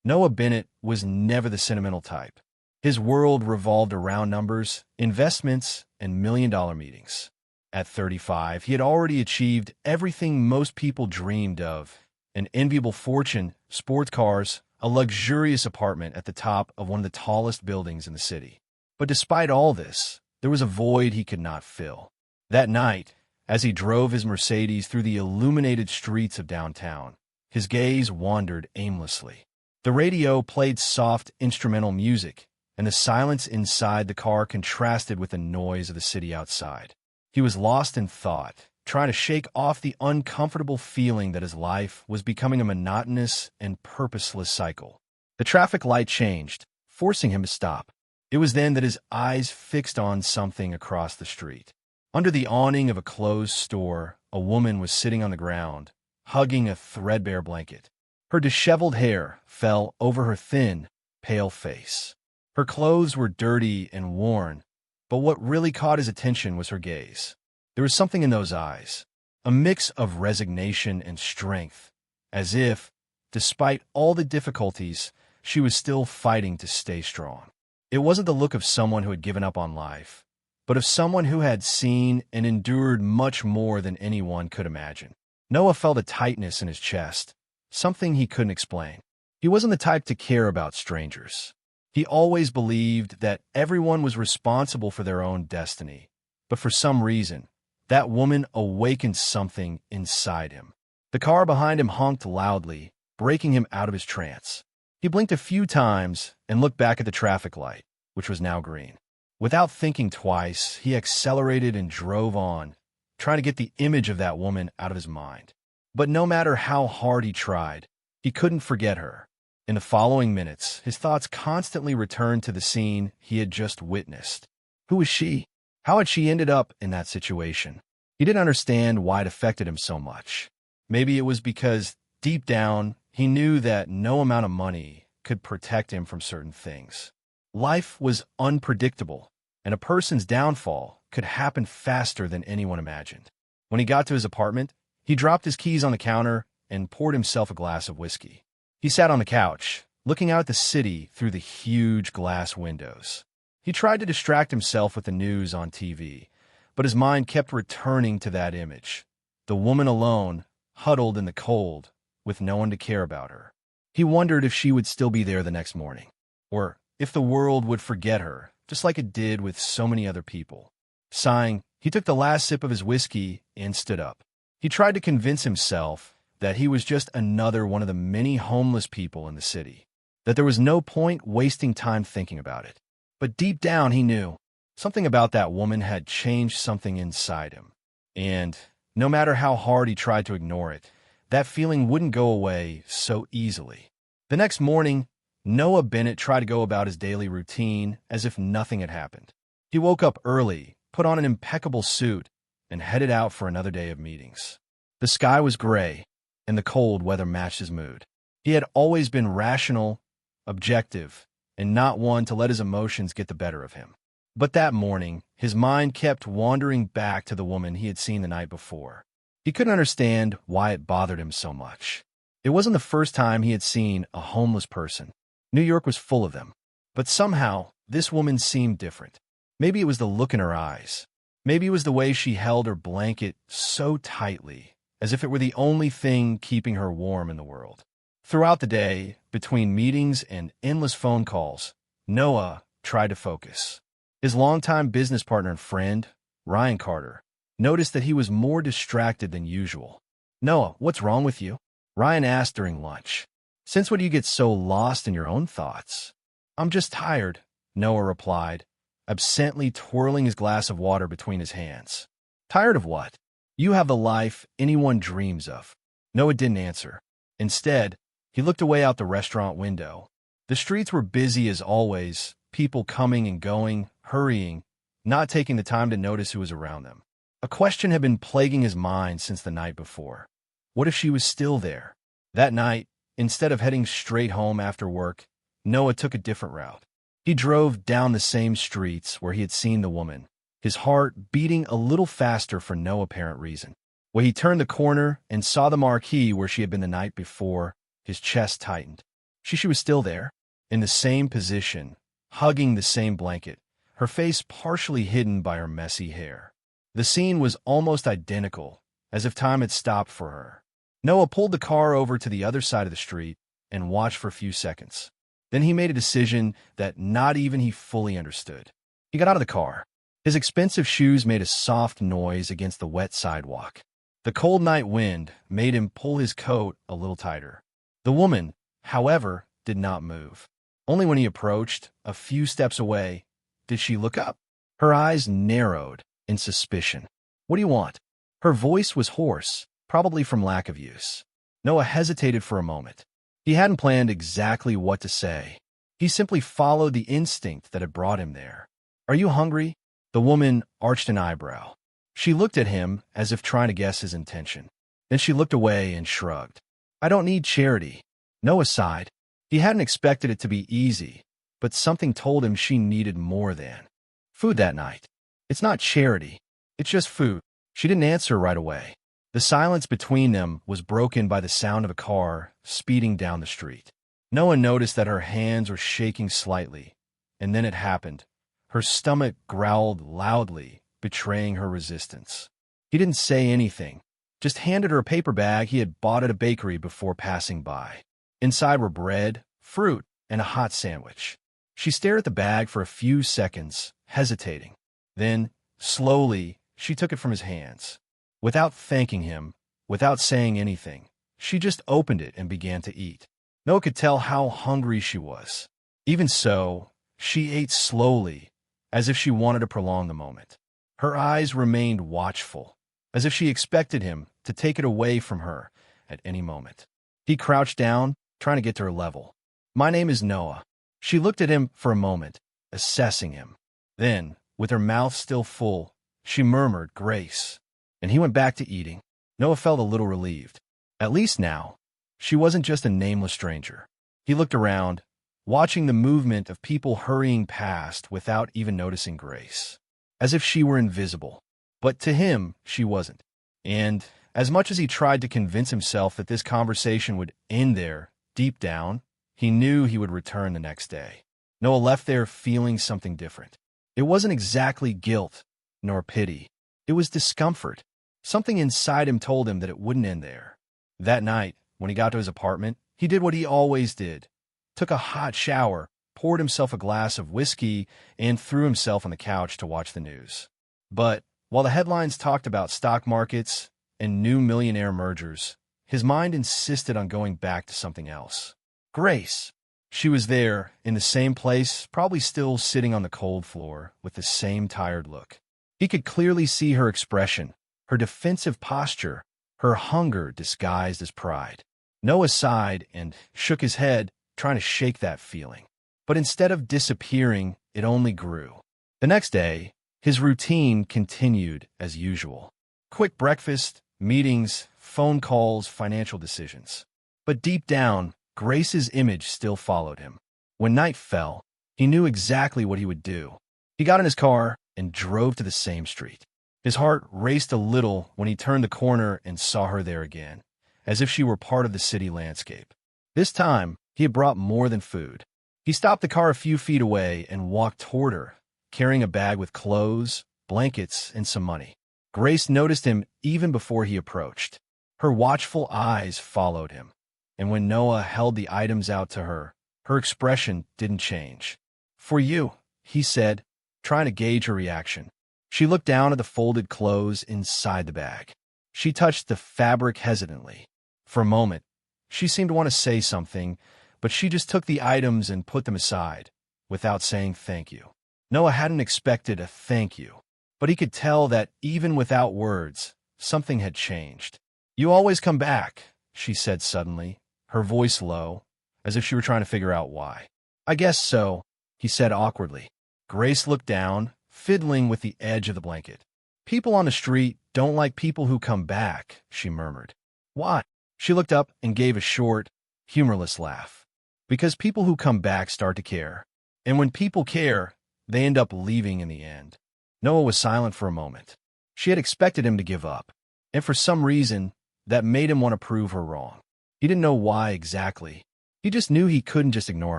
Noah Bennett was never the sentimental type. His world revolved around numbers, investments, and million-dollar meetings. At 35, he had already achieved everything most people dreamed of: an enviable fortune, sports cars, a luxurious apartment at the top of one of the tallest buildings in the city. But despite all this, there was a void he could not fill. That night, as he drove his Mercedes through the illuminated streets of downtown, his gaze wandered aimlessly. The radio played soft instrumental music, and the silence inside the car contrasted with the noise of the city outside. He was lost in thought, trying to shake off the uncomfortable feeling that his life was becoming a monotonous and purposeless cycle. The traffic light changed, forcing him to stop. It was then that his eyes fixed on something across the street. Under the awning of a closed store, a woman was sitting on the ground, hugging a threadbare blanket. Her disheveled hair fell over her thin, pale face. Her clothes were dirty and worn, but what really caught his attention was her gaze. There was something in those eyes, a mix of resignation and strength, as if, despite all the difficulties, she was still fighting to stay strong. It wasn't the look of someone who had given up on life, but of someone who had seen and endured much more than anyone could imagine. Noah felt a tightness in his chest, something he couldn't explain. He wasn't the type to care about strangers. He always believed that everyone was responsible for their own destiny, but for some reason, that woman awakened something inside him. The car behind him honked loudly, breaking him out of his trance. He blinked a few times and looked back at the traffic light, which was now green. Without thinking twice, he accelerated and drove on, trying to get the image of that woman out of his mind. But no matter how hard he tried, he couldn't forget her. In the following minutes, his thoughts constantly returned to the scene he had just witnessed. Who was she? How had she ended up in that situation? He didn't understand why it affected him so much. Maybe it was because, deep down, he knew that no amount of money could protect him from certain things. Life was unpredictable, and a person's downfall could happen faster than anyone imagined. When he got to his apartment, he dropped his keys on the counter and poured himself a glass of whiskey. He sat on the couch, looking out at the city through the huge glass windows. He tried to distract himself with the news on TV, but his mind kept returning to that image. The woman alone, huddled in the cold, with no one to care about her. He wondered if she would still be there the next morning, or if the world would forget her, just like it did with so many other people. Sighing, he took the last sip of his whiskey and stood up. He tried to convince himself that he was just another one of the many homeless people in the city, that there was no point wasting time thinking about it. But deep down he knew something about that woman had changed something inside him. And no matter how hard he tried to ignore it, that feeling wouldn't go away so easily. The next morning, Noah Bennett tried to go about his daily routine as if nothing had happened. He woke up early, put on an impeccable suit, and headed out for another day of meetings. The sky was gray, and the cold weather matched his mood. He had always been rational, objective, and not one to let his emotions get the better of him. But that morning, his mind kept wandering back to the woman he had seen the night before. He couldn't understand why it bothered him so much. It wasn't the first time he had seen a homeless person. New York was full of them. But somehow, this woman seemed different. Maybe it was the look in her eyes. Maybe it was the way she held her blanket so tightly, as if it were the only thing keeping her warm in the world. Throughout the day, between meetings and endless phone calls, Noah tried to focus. His longtime business partner and friend, Ryan Carter, noticed that he was more distracted than usual. "Noah, what's wrong with you?" Ryan asked during lunch. "Since when do you get so lost in your own thoughts?" "I'm just tired," Noah replied, absently twirling his glass of water between his hands. "Tired of what?" "You have the life anyone dreams of." Noah didn't answer. Instead, he looked away out the restaurant window. The streets were busy as always, people coming and going, hurrying, not taking the time to notice who was around them. A question had been plaguing his mind since the night before. What if she was still there? That night, instead of heading straight home after work, Noah took a different route. He drove down the same streets where he had seen the woman, his heart beating a little faster for no apparent reason. When he turned the corner and saw the marquee where she had been the night before, his chest tightened. She was still there, in the same position, hugging the same blanket, her face partially hidden by her messy hair. The scene was almost identical, as if time had stopped for her. Noah pulled the car over to the other side of the street and watched for a few seconds. Then he made a decision that not even he fully understood. He got out of the car. His expensive shoes made a soft noise against the wet sidewalk. The cold night wind made him pull his coat a little tighter. The woman, however, did not move. Only when he approached, a few steps away, did she look up. Her eyes narrowed in suspicion. "What do you want?" Her voice was hoarse, probably from lack of use. Noah hesitated for a moment. He hadn't planned exactly what to say. He simply followed the instinct that had brought him there. "Are you hungry?" The woman arched an eyebrow. She looked at him as if trying to guess his intention. Then she looked away and shrugged. "I don't need charity." Noah sighed. He hadn't expected it to be easy, but something told him she needed more than food that night. "It's not charity. It's just food." She didn't answer right away. The silence between them was broken by the sound of a car speeding down the street. Noah noticed that her hands were shaking slightly, and then it happened. Her stomach growled loudly, betraying her resistance. He didn't say anything, just handed her a paper bag he had bought at a bakery before passing by. Inside were bread, fruit, and a hot sandwich. She stared at the bag for a few seconds, hesitating. Then, slowly, she took it from his hands. Without thanking him, without saying anything, she just opened it and began to eat. Noah could tell how hungry she was. Even so, she ate slowly, as if she wanted to prolong the moment. Her eyes remained watchful, as if she expected him to take it away from her at any moment. He crouched down, trying to get to her level. "My name is Noah." She looked at him for a moment, assessing him. Then, with her mouth still full, she murmured, "Grace." And he went back to eating. Noah felt a little relieved. At least now, she wasn't just a nameless stranger. He looked around, watching the movement of people hurrying past without even noticing Grace, as if she were invisible. But to him, she wasn't. And as much as he tried to convince himself that this conversation would end there, deep down, he knew he would return the next day. Noah left there feeling something different. It wasn't exactly guilt, nor pity. It was discomfort. Something inside him told him that it wouldn't end there. That night, when he got to his apartment, he did what he always did. Took a hot shower, poured himself a glass of whiskey, and threw himself on the couch to watch the news. But while the headlines talked about stock markets and new millionaire mergers, his mind insisted on going back to something else. Grace. She was there, in the same place, probably still sitting on the cold floor, with the same tired look. He could clearly see her expression, her defensive posture, her hunger disguised as pride. Noah sighed and shook his head, trying to shake that feeling. But instead of disappearing, it only grew. The next day, his routine continued as usual. Quick breakfast, meetings, phone calls, financial decisions. But deep down, Grace's image still followed him. When night fell, he knew exactly what he would do. He got in his car and drove to the same street. His heart raced a little when he turned the corner and saw her there again, as if she were part of the city landscape. This time, he had brought more than food. He stopped the car a few feet away and walked toward her, carrying a bag with clothes, blankets, and some money. Grace noticed him even before he approached. Her watchful eyes followed him, and when Noah held the items out to her, her expression didn't change. "For you," he said, trying to gauge her reaction. She looked down at the folded clothes inside the bag. She touched the fabric hesitantly. For a moment, she seemed to want to say something, but she just took the items and put them aside, without saying thank you. Noah hadn't expected a thank you, but he could tell that even without words, something had changed. "You always come back," she said suddenly, her voice low, as if she were trying to figure out why. "I guess so," he said awkwardly. Grace looked down, fiddling with the edge of the blanket. "People on the street don't like people who come back," she murmured. "Why?" She looked up and gave a short, humorless laugh. "Because people who come back start to care. And when people care, they end up leaving in the end." Noah was silent for a moment. She had expected him to give up, and for some reason, that made him want to prove her wrong. He didn't know why exactly. He just knew he couldn't just ignore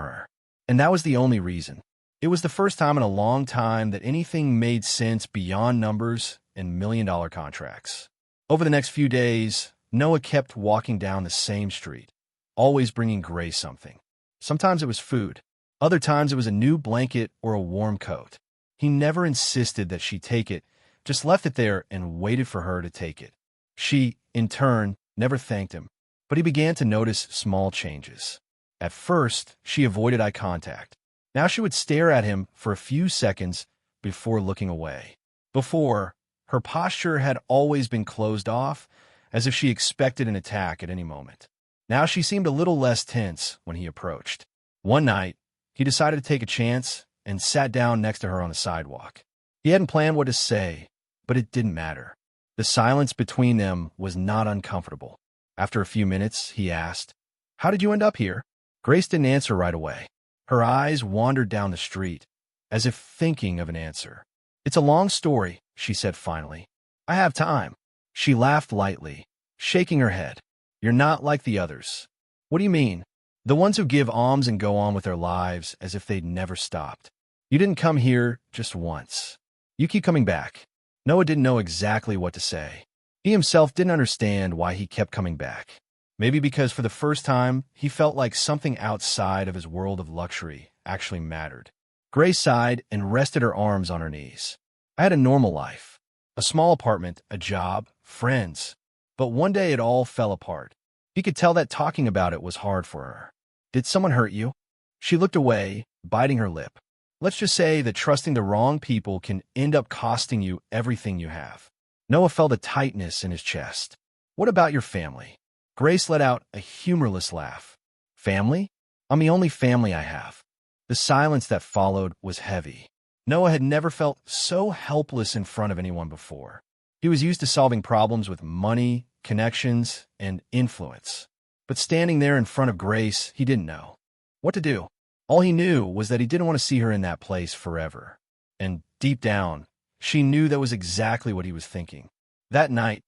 her. And that was the only reason. It was the first time in a long time that anything made sense beyond numbers and million-dollar contracts. Over the next few days, Noah kept walking down the same street, always bringing Grace something. Sometimes it was food. Other times it was a new blanket or a warm coat. He never insisted that she take it, just left it there and waited for her to take it. She, in turn, never thanked him, but he began to notice small changes. At first, she avoided eye contact. Now she would stare at him for a few seconds before looking away. Before, her posture had always been closed off, as if she expected an attack at any moment. Now she seemed a little less tense when he approached. One night, he decided to take a chance and sat down next to her on the sidewalk. He hadn't planned what to say, but it didn't matter. The silence between them was not uncomfortable. After a few minutes, he asked, "How did you end up here?" Grace didn't answer right away. Her eyes wandered down the street, as if thinking of an answer. "It's a long story," she said finally. "I have time." She laughed lightly, shaking her head. "You're not like the others." "What do you mean?" "The ones who give alms and go on with their lives as if they'd never stopped. You didn't come here just once. You keep coming back." Noah didn't know exactly what to say. He himself didn't understand why he kept coming back. Maybe because for the first time, he felt like something outside of his world of luxury actually mattered. Grace sighed and rested her arms on her knees. "I had a normal life. A small apartment, a job, friends. But one day it all fell apart." He could tell that talking about it was hard for her. "Did someone hurt you?" She looked away, biting her lip. "Let's just say that trusting the wrong people can end up costing you everything you have." Noah felt a tightness in his chest. "What about your family?" Grace let out a humorless laugh. "Family? I'm the only family I have." The silence that followed was heavy. Noah had never felt so helpless in front of anyone before. He was used to solving problems with money, connections, and influence. But standing there in front of Grace, he didn't know what to do. All he knew was that he didn't want to see her in that place forever. And deep down, she knew that was exactly what he was thinking. That night,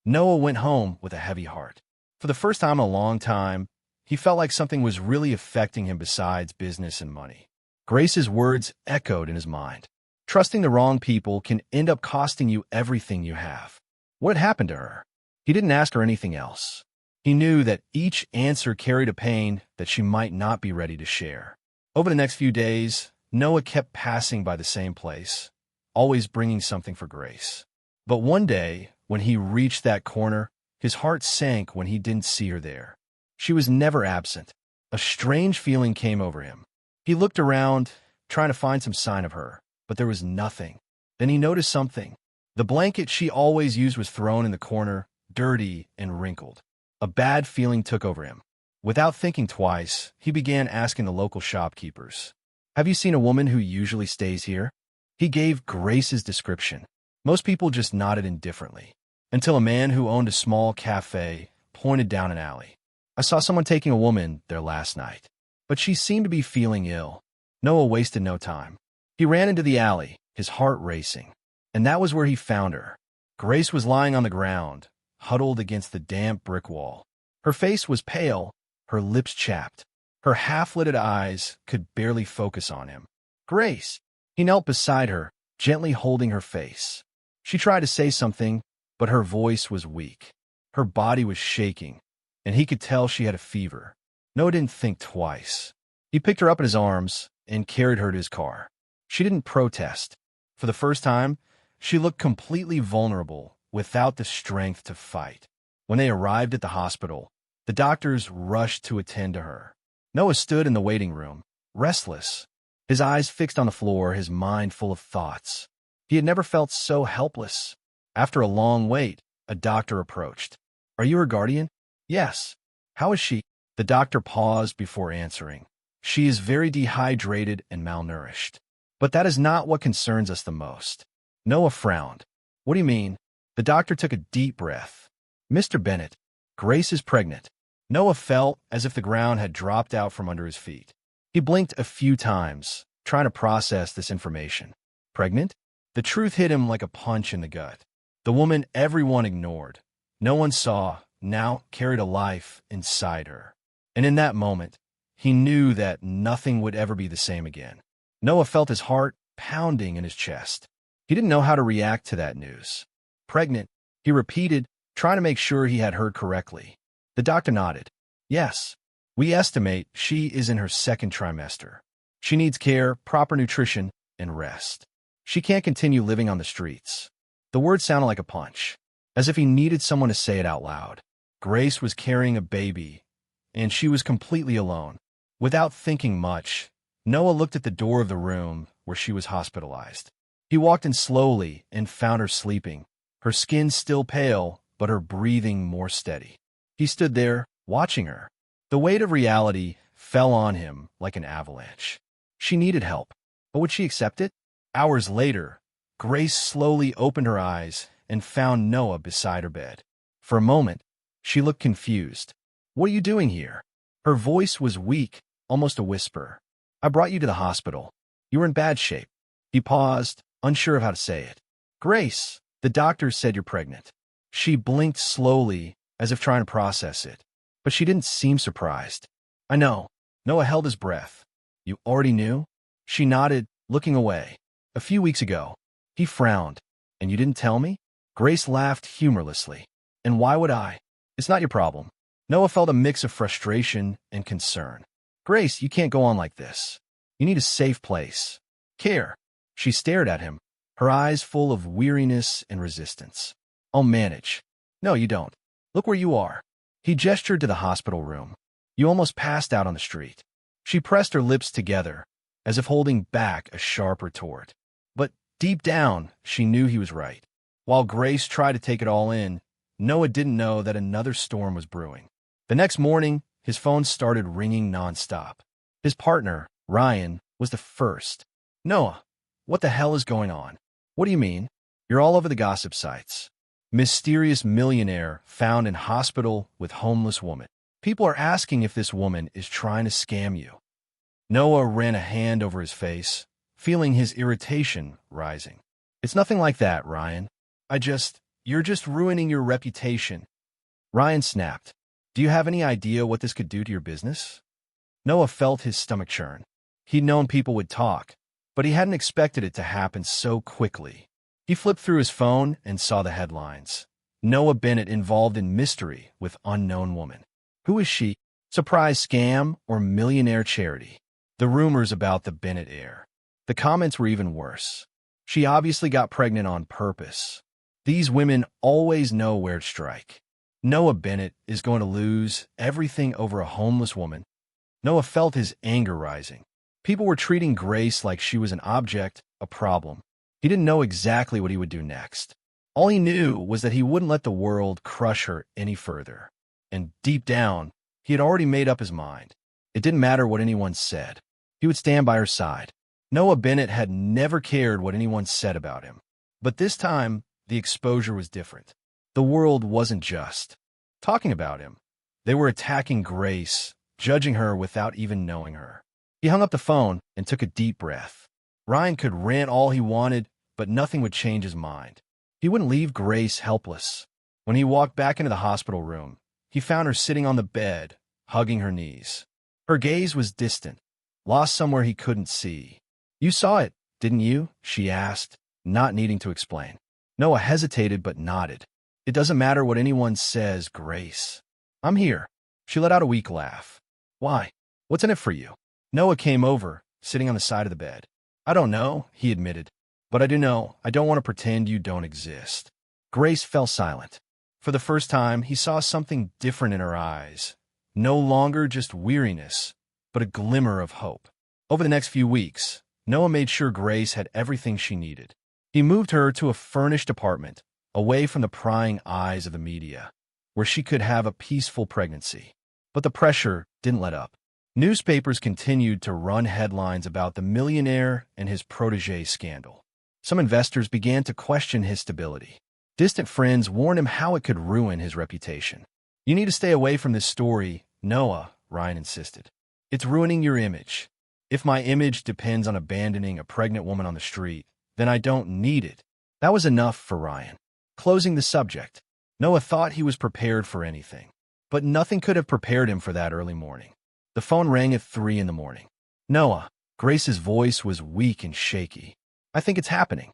Noah went home with a heavy heart. For the first time in a long time, he felt like something was really affecting him besides business and money. Grace's words echoed in his mind. Trusting the wrong people can end up costing you everything you have. What had happened to her? He didn't ask her anything else. He knew that each answer carried a pain that she might not be ready to share. Over the next few days, Noah kept passing by the same place, always bringing something for Grace. But one day, when he reached that corner, his heart sank when he didn't see her there. She was never absent. A strange feeling came over him. He looked around, trying to find some sign of her, but there was nothing. Then he noticed something. The blanket she always used was thrown in the corner, dirty and wrinkled. A bad feeling took over him. Without thinking twice, he began asking the local shopkeepers, "Have you seen a woman who usually stays here?" He gave Grace's description. Most people just nodded indifferently, until a man who owned a small cafe pointed down an alley. "I saw someone taking a woman there last night, but she seemed to be feeling ill." Noah wasted no time. He ran into the alley, his heart racing. And that was where he found her. Grace was lying on the ground, huddled against the damp brick wall. Her face was pale, her lips chapped. Her half-lidded eyes could barely focus on him. "Grace!" He knelt beside her, gently holding her face. She tried to say something, but her voice was weak. Her body was shaking, and he could tell she had a fever. Noah didn't think twice. He picked her up in his arms and carried her to his car. She didn't protest. For the first time, she looked completely vulnerable, without the strength to fight. When they arrived at the hospital, the doctors rushed to attend to her. Noah stood in the waiting room, restless, his eyes fixed on the floor, his mind full of thoughts. He had never felt so helpless. After a long wait, a doctor approached. "Are you her guardian?" "Yes." "How is she?" The doctor paused before answering. "She is very dehydrated and malnourished. But that is not what concerns us the most." Noah frowned. "What do you mean?" The doctor took a deep breath. "Mr. Bennett, Grace is pregnant." Noah felt as if the ground had dropped out from under his feet. He blinked a few times, trying to process this information. Pregnant? The truth hit him like a punch in the gut. The woman everyone ignored, no one saw, now carried a life inside her. And in that moment, he knew that nothing would ever be the same again. Noah felt his heart pounding in his chest. He didn't know how to react to that news. Pregnant, he repeated, trying to make sure he had heard correctly. The doctor nodded. Yes, we estimate she is in her second trimester. She needs care, proper nutrition, and rest. She can't continue living on the streets. The word sounded like a punch, as if he needed someone to say it out loud. Grace was carrying a baby, and she was completely alone. Without thinking much, Noah looked at the door of the room where she was hospitalized. He walked in slowly and found her sleeping, her skin still pale, but her breathing more steady. He stood there, watching her. The weight of reality fell on him like an avalanche. She needed help, but would she accept it? Hours later, Grace slowly opened her eyes and found Noah beside her bed. For a moment, she looked confused. "What are you doing here?" Her voice was weak, almost a whisper. "I brought you to the hospital. You were in bad shape." He paused, unsure of how to say it. "Grace, the doctor said you're pregnant." She blinked slowly, as if trying to process it, but she didn't seem surprised. "I know." Noah held his breath. "You already knew?" She nodded, looking away. "A few weeks ago." He frowned. "And you didn't tell me?" Grace laughed humorlessly. "And why would I? It's not your problem." Noah felt a mix of frustration and concern. "Grace, you can't go on like this. You need a safe place. Care." She stared at him, her eyes full of weariness and resistance. "I'll manage." "No, you don't. Look where you are." He gestured to the hospital room. "You almost passed out on the street." She pressed her lips together, as if holding back a sharp retort. But deep down, she knew he was right. While Grace tried to take it all in, Noah didn't know that another storm was brewing. The next morning, his phone started ringing nonstop. His partner, Ryan, was the first. "Noah, what the hell is going on?" "What do you mean?" "You're all over the gossip sites. Mysterious millionaire found in hospital with homeless woman. People are asking if this woman is trying to scam you." Noah ran a hand over his face, feeling his irritation rising. "It's nothing like that, Ryan. You're just ruining your reputation." Ryan snapped. "Do you have any idea what this could do to your business?" Noah felt his stomach churn. He'd known people would talk, but he hadn't expected it to happen so quickly. He flipped through his phone and saw the headlines. Noah Bennett involved in mystery with unknown woman. Who is she? Surprise scam or millionaire charity? The rumors about the Bennett heir. The comments were even worse. She obviously got pregnant on purpose. These women always know where to strike. Noah Bennett is going to lose everything over a homeless woman. Noah felt his anger rising. People were treating Grace like she was an object, a problem. He didn't know exactly what he would do next. All he knew was that he wouldn't let the world crush her any further. And deep down, he had already made up his mind. It didn't matter what anyone said. He would stand by her side. Noah Bennett had never cared what anyone said about him. But this time, the exposure was different. The world wasn't just talking about him. They were attacking Grace, judging her without even knowing her. He hung up the phone and took a deep breath. Ryan could rant all he wanted, but nothing would change his mind. He wouldn't leave Grace helpless. When he walked back into the hospital room, he found her sitting on the bed, hugging her knees. Her gaze was distant, lost somewhere he couldn't see. "You saw it, didn't you?" she asked, not needing to explain. Noah hesitated but nodded. "It doesn't matter what anyone says, Grace. I'm here." She let out a weak laugh. "Why? What's in it for you?" Noah came over, sitting on the side of the bed. "I don't know," he admitted. "But I do know I don't want to pretend you don't exist." Grace fell silent. For the first time, he saw something different in her eyes. No longer just weariness, but a glimmer of hope. Over the next few weeks, Noah made sure Grace had everything she needed. He moved her to a furnished apartment, away from the prying eyes of the media, where she could have a peaceful pregnancy. But the pressure didn't let up. Newspapers continued to run headlines about the millionaire and his protege scandal. Some investors began to question his stability. Distant friends warned him how it could ruin his reputation. "You need to stay away from this story, Noah," Ryan insisted. "It's ruining your image." "If my image depends on abandoning a pregnant woman on the street, then I don't need it." That was enough for Ryan. Closing the subject, Noah thought he was prepared for anything. But nothing could have prepared him for that early morning. The phone rang at 3 in the morning. Noah. Grace's voice was weak and shaky. I think it's happening.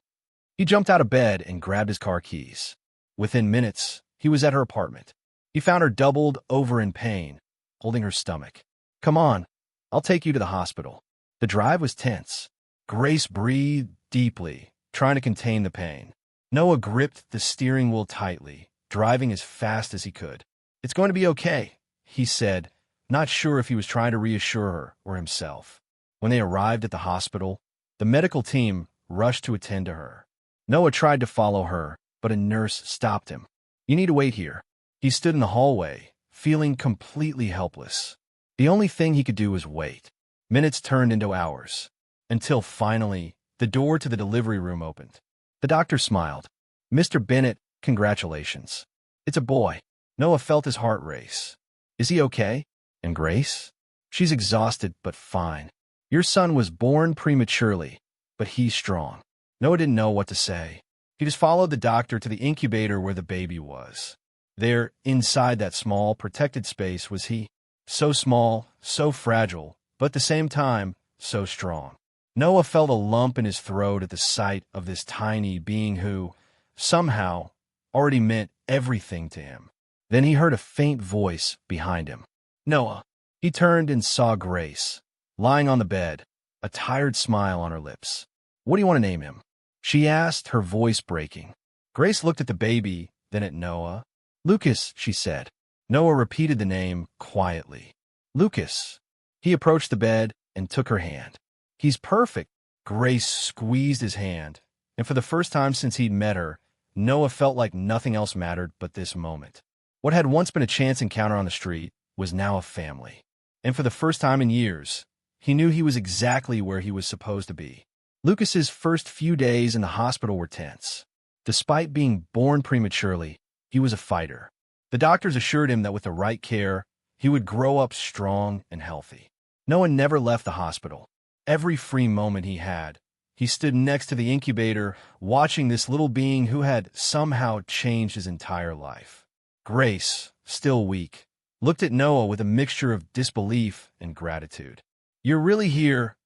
He jumped out of bed and grabbed his car keys. Within minutes, he was at her apartment. He found her doubled over in pain, holding her stomach. Come on, I'll take you to the hospital. The drive was tense. Grace breathed deeply, trying to contain the pain. Noah gripped the steering wheel tightly, driving as fast as he could. It's going to be okay, he said, not sure if he was trying to reassure her or himself. When they arrived at the hospital, the medical team rushed to attend to her. Noah tried to follow her, but a nurse stopped him. You need to wait here. He stood in the hallway, feeling completely helpless. The only thing he could do was wait. Minutes turned into hours, until finally, the door to the delivery room opened. The doctor smiled. Mr. Bennett, congratulations. It's a boy. Noah felt his heart race. Is he okay? And Grace? She's exhausted, but fine. Your son was born prematurely, but he's strong. Noah didn't know what to say. He just followed the doctor to the incubator where the baby was. There, inside that small, protected space, was he. So small, so fragile, but at the same time, so strong. Noah felt a lump in his throat at the sight of this tiny being who, somehow, already meant everything to him. Then he heard a faint voice behind him. Noah. He turned and saw Grace, lying on the bed, a tired smile on her lips. What do you want to name him? She asked, her voice breaking. Grace looked at the baby, then at Noah. Lucas, she said. Noah repeated the name quietly. Lucas. He approached the bed and took her hand. He's perfect. Grace squeezed his hand, and for the first time since he'd met her, Noah felt like nothing else mattered but this moment. What had once been a chance encounter on the street was now a family. And for the first time in years, he knew he was exactly where he was supposed to be. Lucas's first few days in the hospital were tense. Despite being born prematurely, he was a fighter. The doctors assured him that with the right care, he would grow up strong and healthy. Noah never left the hospital. Every free moment he had, he stood next to the incubator, watching this little being who had somehow changed his entire life. Grace, still weak, looked at Noah with a mixture of disbelief and gratitude. You're really here,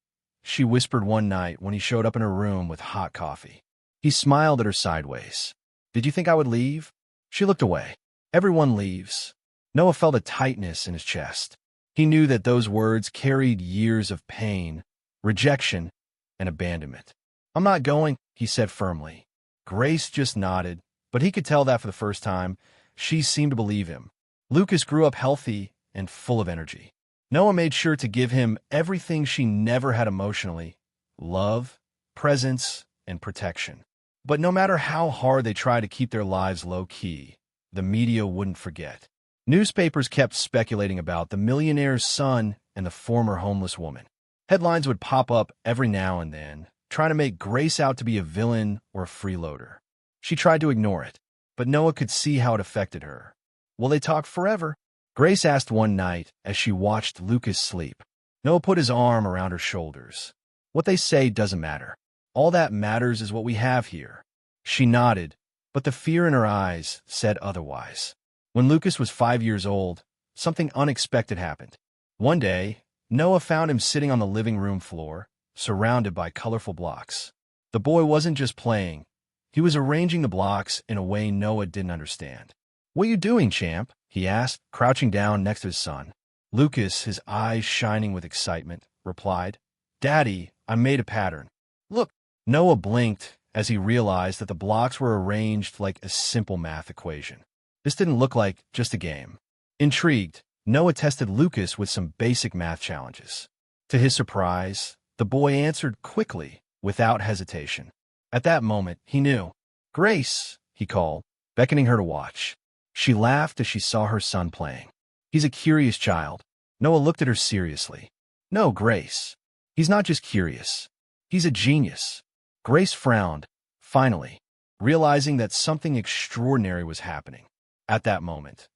she whispered one night when he showed up in her room with hot coffee. He smiled at her sideways. Did you think I would leave? She looked away. Everyone leaves. Noah felt a tightness in his chest. He knew that those words carried years of pain, rejection, and abandonment. I'm not going, he said firmly. Grace just nodded, but he could tell that for the first time, she seemed to believe him. Lucas grew up healthy and full of energy. Noah made sure to give him everything she never had emotionally: love, presence, and protection. But no matter how hard they tried to keep their lives low-key, the media wouldn't forget. Newspapers kept speculating about the millionaire's son and the former homeless woman. Headlines would pop up every now and then, trying to make Grace out to be a villain or a freeloader. She tried to ignore it, but Noah could see how it affected her. Will they talk forever? Grace asked one night as she watched Lucas sleep. Noah put his arm around her shoulders. What they say doesn't matter. All that matters is what we have here. She nodded, but the fear in her eyes said otherwise. When Lucas was 5 years old, something unexpected happened. One day, Noah found him sitting on the living room floor, surrounded by colorful blocks. The boy wasn't just playing. He was arranging the blocks in a way Noah didn't understand. What are you doing, champ? He asked, crouching down next to his son. Lucas, his eyes shining with excitement, replied, Daddy, I made a pattern. Look. Noah blinked as he realized that the blocks were arranged like a simple math equation. This didn't look like just a game. Intrigued, Noah tested Lucas with some basic math challenges. To his surprise, the boy answered quickly, without hesitation. At that moment, he knew. Grace, he called, beckoning her to watch. She laughed as she saw her son playing. He's a curious child. Noah looked at her seriously. No, Grace. He's not just curious. He's a genius. Grace frowned, finally, realizing that something extraordinary was happening. At that moment,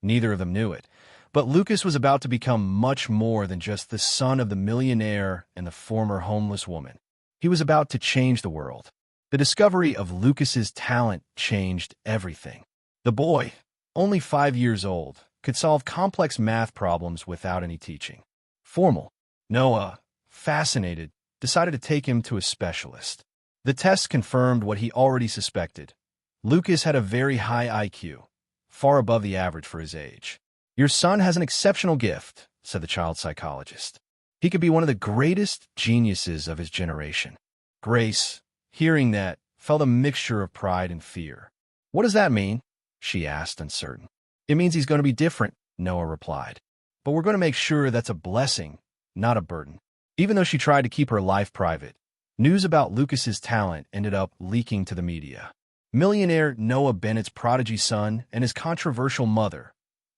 neither of them knew it, but Lucas was about to become much more than just the son of the millionaire and the former homeless woman. He was about to change the world. The discovery of Lucas's talent changed everything. The boy, only 5 years old, could solve complex math problems without any teaching. formal. Noah, fascinated, decided to take him to a specialist. The test confirmed what he already suspected. Lucas had a very high IQ, far above the average for his age. "Your son has an exceptional gift," said the child psychologist. "He could be one of the greatest geniuses of his generation." Grace, hearing that, felt a mixture of pride and fear. "What does that mean?" she asked, uncertain. "It means he's going to be different," Noah replied. "But we're going to make sure that's a blessing, not a burden." Even though she tried to keep her life private, news about Lucas's talent ended up leaking to the media. Millionaire Noah Bennett's prodigy son and his controversial mother.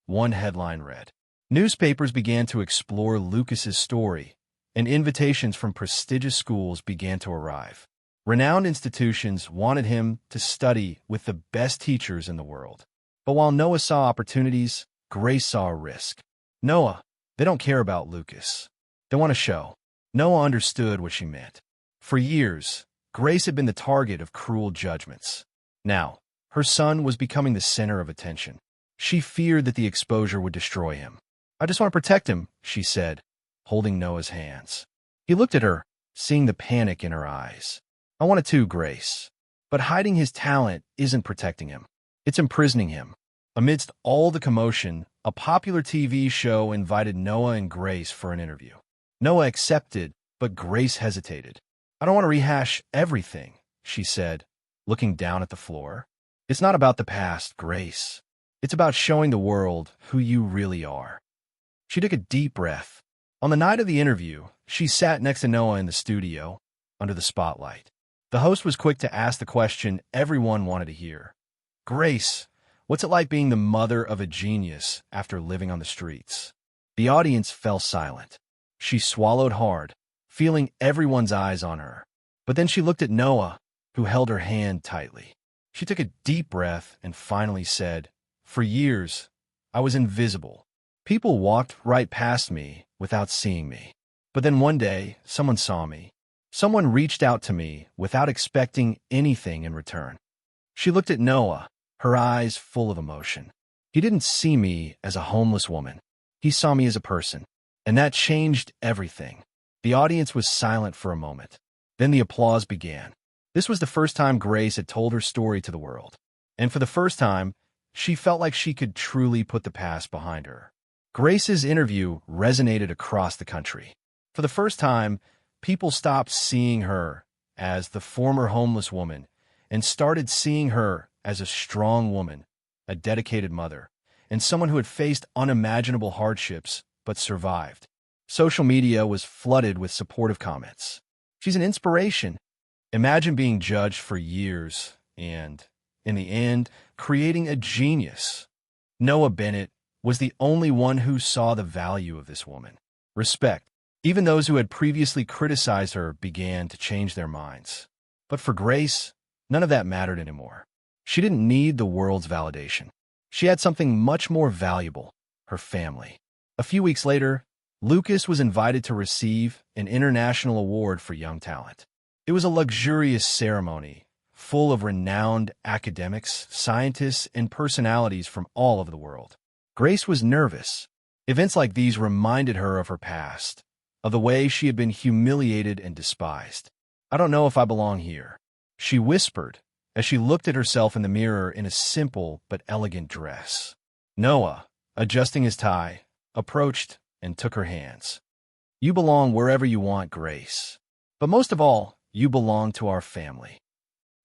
One headline read. Newspapers began to explore Lucas's story, and invitations from prestigious schools began to arrive. Renowned institutions wanted him to study with the best teachers in the world. But while Noah saw opportunities, Grace saw a risk. Noah, they don't care about Lucas. They want a show. Noah understood what she meant. For years, Grace had been the target of cruel judgments. Now, her son was becoming the center of attention. She feared that the exposure would destroy him. "I just want to protect him," she said, holding Noah's hands. He looked at her, seeing the panic in her eyes. "I want it too, Grace. But hiding his talent isn't protecting him. It's imprisoning him." Amidst all the commotion, a popular TV show invited Noah and Grace for an interview. Noah accepted, but Grace hesitated. "I don't want to rehash everything," she said, looking down at the floor. "It's not about the past, Grace. It's about showing the world who you really are." She took a deep breath. On the night of the interview, she sat next to Noah in the studio, under the spotlight. The host was quick to ask the question everyone wanted to hear. "Grace, what's it like being the mother of a genius after living on the streets?" The audience fell silent. She swallowed hard, feeling everyone's eyes on her. But then she looked at Noah, who held her hand tightly. She took a deep breath and finally said, "For years, I was invisible. People walked right past me without seeing me. But then one day, someone saw me. Someone reached out to me without expecting anything in return." She looked at Noah, her eyes full of emotion. "He didn't see me as a homeless woman. He saw me as a person. And that changed everything." The audience was silent for a moment. Then the applause began. This was the first time Grace had told her story to the world. And for the first time, she felt like she could truly put the past behind her. Grace's interview resonated across the country. For the first time, people stopped seeing her as the former homeless woman and started seeing her as a strong woman, a dedicated mother, and someone who had faced unimaginable hardships but survived. Social media was flooded with supportive comments. "She's an inspiration." Imagine being judged for years and, in the end, creating a genius. Noah Bennett was the only one who saw the value of this woman. Respect. Even those who had previously criticized her began to change their minds. But for Grace, none of that mattered anymore. She didn't need the world's validation. She had something much more valuable, her family. A few weeks later, Lucas was invited to receive an international award for young talent. It was a luxurious ceremony, full of renowned academics, scientists, and personalities from all over the world. Grace was nervous. Events like these reminded her of her past, of the way she had been humiliated and despised. "I don't know if I belong here," she whispered as she looked at herself in the mirror in a simple but elegant dress. Noah, adjusting his tie, approached and took her hands. "You belong wherever you want, Grace. But most of all, you belong to our family."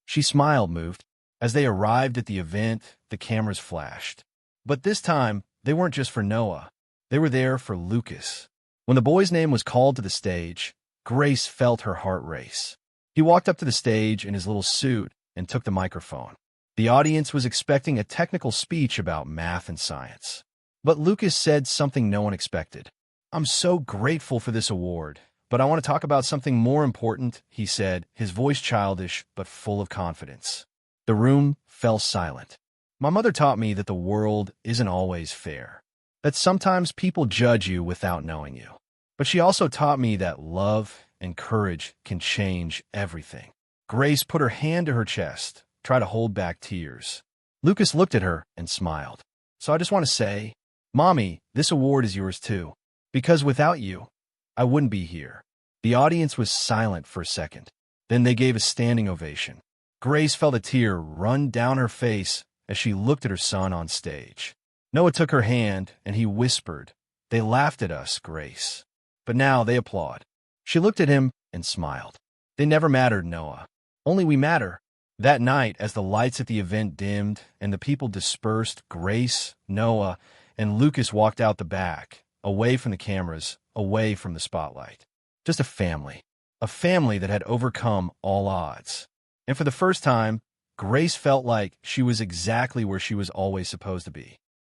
She smiled, moved. As they arrived at the event, the cameras flashed. But this time, they weren't just for Noah. They were there for Lucas. When the boy's name was called to the stage, Grace felt her heart race. He walked up to the stage in his little suit and took the microphone. The audience was expecting a technical speech about math and science. But Lucas said something no one expected. "I'm so grateful for this award, but I want to talk about something more important," he said, his voice childish but full of confidence. The room fell silent. "My mother taught me that the world isn't always fair, that sometimes people judge you without knowing you. But she also taught me that love and courage can change everything." Grace put her hand to her chest, tried to hold back tears. Lucas looked at her and smiled. "So I just want to say, Mommy, this award is yours too. Because without you, I wouldn't be here. The audience was silent for a second. Then they gave a standing ovation. Grace felt a tear run down her face as she looked at her son on stage. Noah took her hand, and he whispered, "They laughed at us, Grace. But now they applaud." She looked at him and smiled. "They never mattered, Noah. Only we matter." That night, as the lights at the event dimmed and the people dispersed, Grace, Noah, and Lucas walked out the back, away from the cameras, away from the spotlight. Just a family that had overcome all odds. And for the first time, Grace felt like she was exactly where she was always supposed to be.